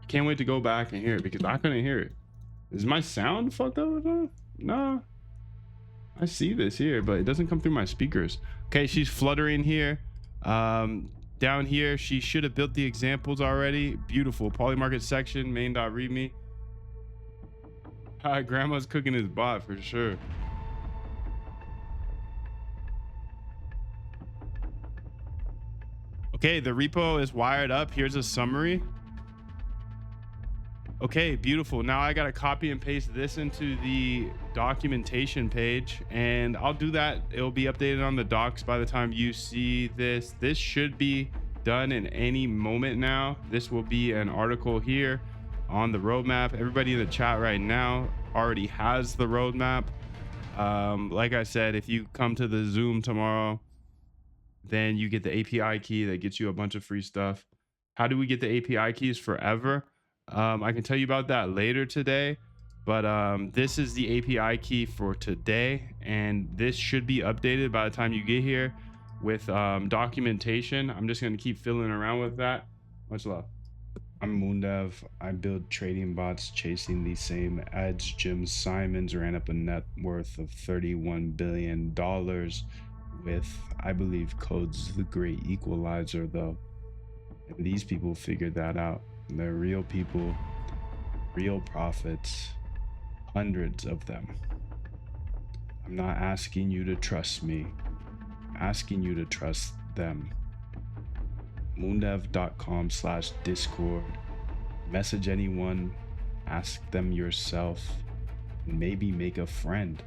Can't wait to go back and hear it because I couldn't hear it. Is my sound fucked up or something? No, I see this here, but it doesn't come through my speakers. Okay, she's fluttering here. Down here, she should have built the examples already. Beautiful. Polymarket section, main.readme. Hi, grandma's cooking his bot for sure. Okay, the repo is wired up. Here's a summary. Okay, beautiful. Now I gotta copy and paste this into the documentation page, and I'll do that. It'll be updated on the docs by the time you see this. This should be done in any moment now. This will be an article here on the roadmap. Everybody in the chat right now already has the roadmap. Like I said, if you come to the Zoom tomorrow, then you get the API key that gets you a bunch of free stuff. How do we get the API keys forever? I can tell you about that later today, but this is the API key for today, and this should be updated by the time you get here with documentation. I'm just going to keep filling around with that. Much love. I'm Moondev. I build trading bots chasing the same ads. Jim Simons ran up a net worth of $31 billion with, I believe, Code's the great equalizer, though. And these people figured that out. They're real people, real profits, hundreds of them. I'm not asking you to trust me, I'm asking you to trust them. Moondev.com/discord. Message anyone, ask them yourself, and maybe make a friend.